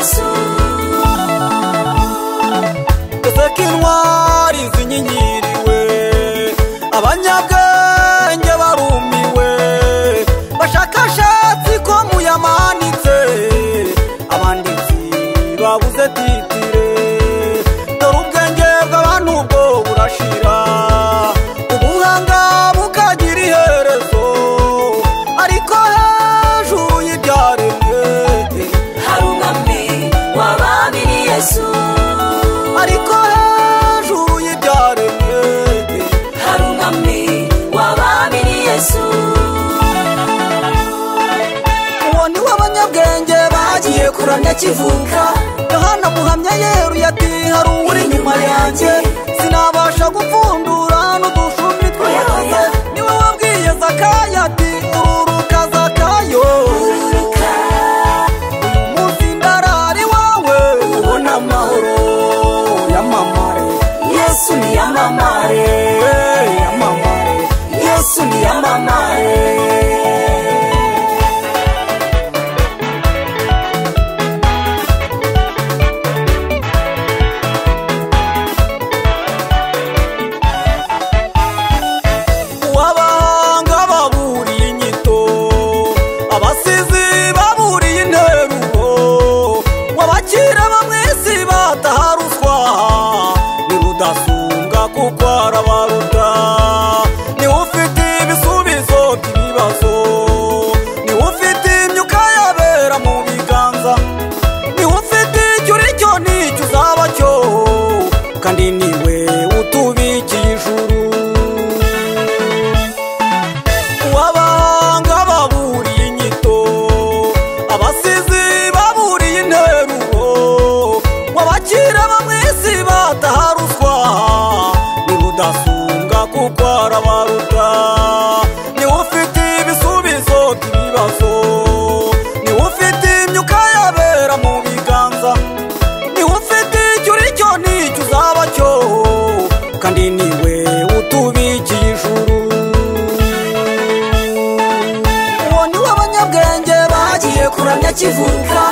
Yesu. Eseka intwari zinyinyiriwe, abanyabwenge barumiwe, bashakashatsi ko muyamanitse, abanditsi babuze titire. Dore ubwenge bw'abantu bwo burashira, ubuhanga bukagira iherezo, ariko hejuru y'ibyaremwe hari umwami w'abami ni Yesu. ariko hejuru y'ibyaremwe hari umwami w'abami ni Yesu. uwo ni we abanyabwenge bagiye kuramya kivuka. Yohana muhamya yeruye ati hari uri inyuma yanjye, sinabasha gupfundura n'udushumi tw'iyaze. niwe wabwiye Zakayo ati ururuka Zakayo, Ururuka uyu munsi ndarari wawe ubona amahoro. Yamamare Yesu ni yamamare, yamamare Yesu ni yamamare. uw'abahanga baburiye inyito, abasizi baburiye interuro, wabakira bamwe si bataha ruswa, ni rudasumbwa kuko arabaruta. niwe ufite ibisubizo by'ibibazo, niwe ufite imyuka yabera mu biganza, niwe ufite icyo uri cyo n'icyo uzaba cyo, kandi niwe utubikiye ijuru. uw'abahanga baburiye inyito, abasizi baburiye interuro, wabakira bamwe si bataha ruswa, ni rudasumbwa kuko arabaruta. niwe ufite ibisubizo by'ibibazo, niwe ufite imyuka yabera mu biganza, niwe ufite icyo uri cyo n'icyo uzaba cyo, kandi niwe utubikiye ijuru. uwo ni we abanyabwenge bagiye kuramya kivuka.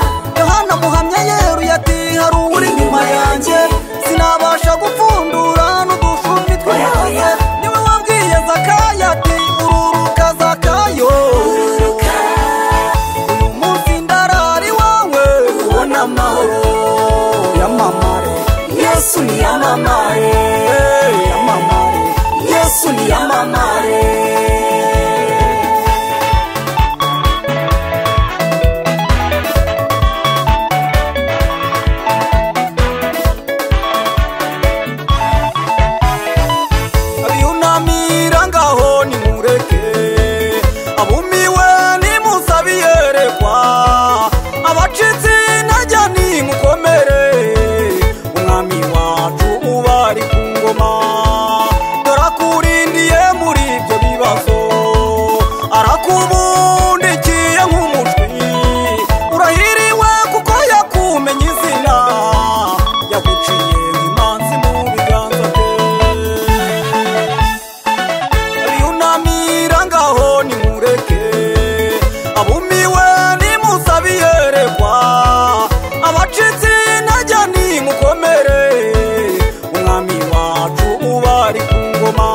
Yohana muhamya yeruye ati hari uri inyuma yanjye, sinabasha gupfundura n'udushumi tw'iyaze. niwe wabwiye Zakayo ati ururuka Zakayo, Ururuka uyu munsi ndarari wawe ubona amahoro. Yamamare Yesu ni yamamare, yamamare Yesu ni yamamare. abiyunamira ngaho nimureke, abumiwe nimusabe iyerekwa, abacitse intege nimukomere, umwami wacu uba ari ku ngoma. dore akurindiye muri ibyo bibazo, arakubundikiye nk'umushwi, urahiriwe kuko yakumenye izina, yaguciye imanzi mu biganza bye. abiyunamira ngaho nimureke, abumiwe nimusabe iyerekwa, abacitse intege nimukomere, umwami wacu uba ari ku ngoma.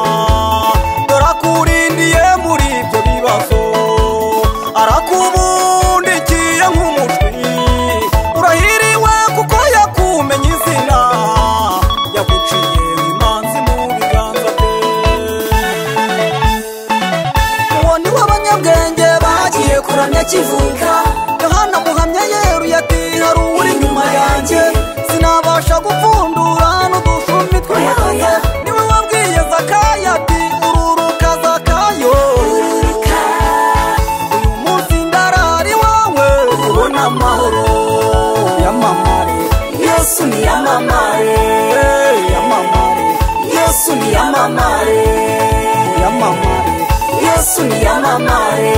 dore akurindiye muri ibyo bibazo, arakubundikiye nk'umushwi, urahiriwe kuko yakumenye izina, yaguciye imanzi mu biganza bye. uwo ni we abanyabwenge bagiye kuramya kivuka. Yohana muhamya yeruye ati hari uri inyuma yanjye, sinabasha gupfundura n'udushumi tw'iyaze. niwe wabwiye Zakayo ati ururuka Zakayo, Ururuka uyu munsi ndarari wawe ubona amahoro. Yamamare Yesu ni yamamare, yamamare Yesu ni yamamare, yamamare Yesu ni yamamare.